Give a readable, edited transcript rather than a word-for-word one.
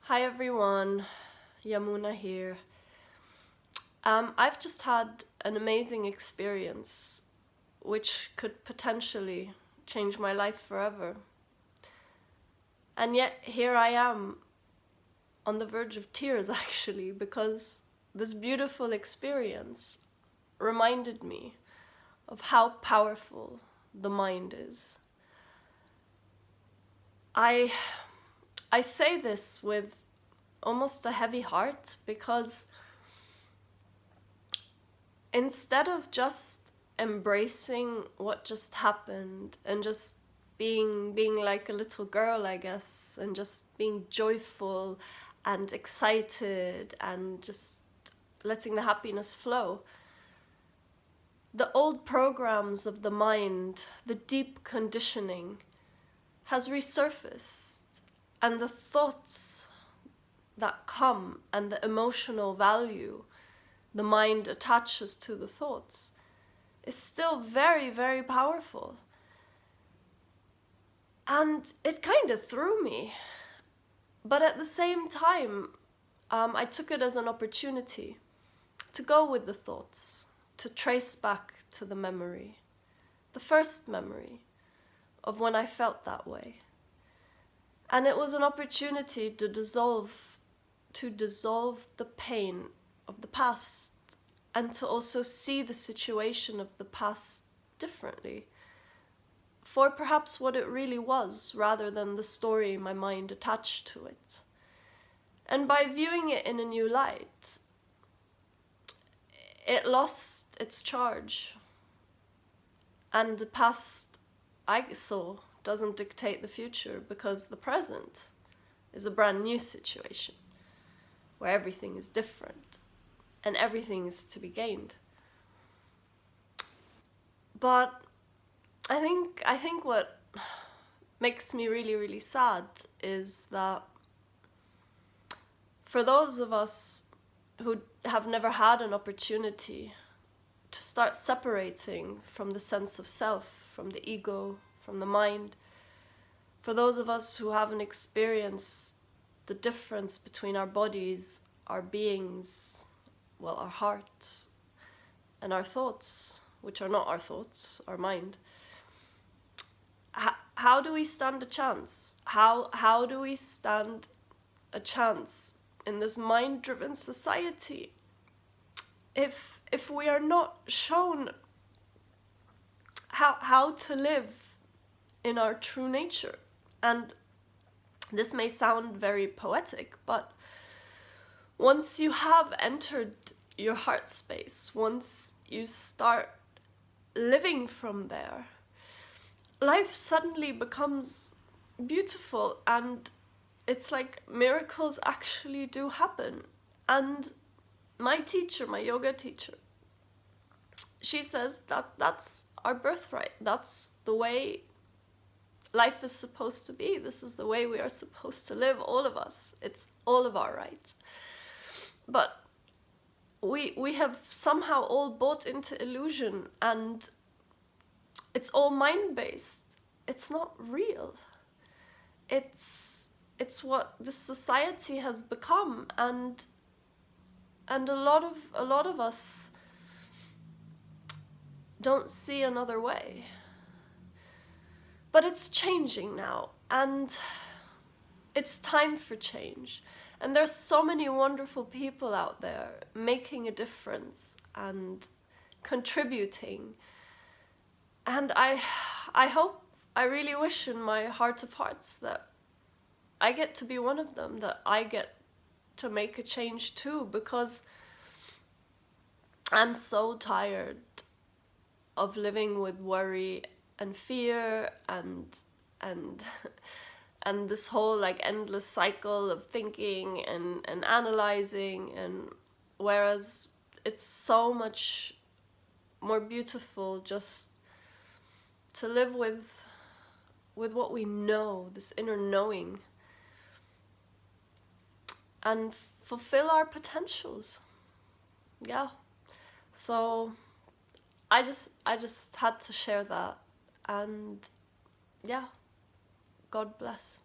Hi everyone, Yamuna here. I've just had an amazing experience which could potentially change my life forever. And yet here I am on the verge of tears actually, because this beautiful experience reminded me of how powerful the mind is. I say this with almost a heavy heart because instead of just embracing what just happened and just being like a little girl, I guess, and just being joyful and excited and just letting the happiness flow, the old programs of the mind, the deep conditioning, has resurfaced, and the thoughts that come and the emotional value the mind attaches to the thoughts is still very, very powerful. And it kind of threw me. But at the same time, I took it as an opportunity to go with the thoughts, to trace back to the memory, the first memory of when I felt that way. And it was an opportunity to dissolve the pain of the past, and to also see the situation of the past differently, for perhaps what it really was, rather than the story my mind attached to it. And by viewing it in a new light, it lost its charge. And the past, I saw, doesn't dictate the future, because the present is a brand new situation where everything is different and everything is to be gained. But I think what makes me really, really sad is that for those of us who have never had an opportunity to start separating from the sense of self, from the ego, from the mind, for those of us who haven't experienced the difference between our bodies, our beings, well, our heart, and our thoughts, which are not our thoughts, our mind, how do we stand a chance? How do we stand a chance in this mind-driven society if we are not shown how to live in our true nature? And this may sound very poetic, but once you have entered your heart space, once you start living from there, life suddenly becomes beautiful, and it's like miracles actually do happen. And my teacher, my yoga teacher, she says that that's our birthright. That's the way life is supposed to be. This is the way we are supposed to live, all of us. It's all of our right. But we have somehow all bought into illusion, and it's all mind-based. It's not real. It's what this society has become, and a lot of us don't see another way. But it's changing now, and it's time for change. And there's so many wonderful people out there making a difference and contributing. And I hope, I really wish in my heart of hearts that I get to be one of them, that I get to make a change too, because I'm so tired of living with worry and fear and and this whole like endless cycle of thinking and analyzing, and whereas it's so much more beautiful just to live with what we know, this inner knowing, and fulfill our potentials. Yeah. So I just had to share that, and yeah, God bless.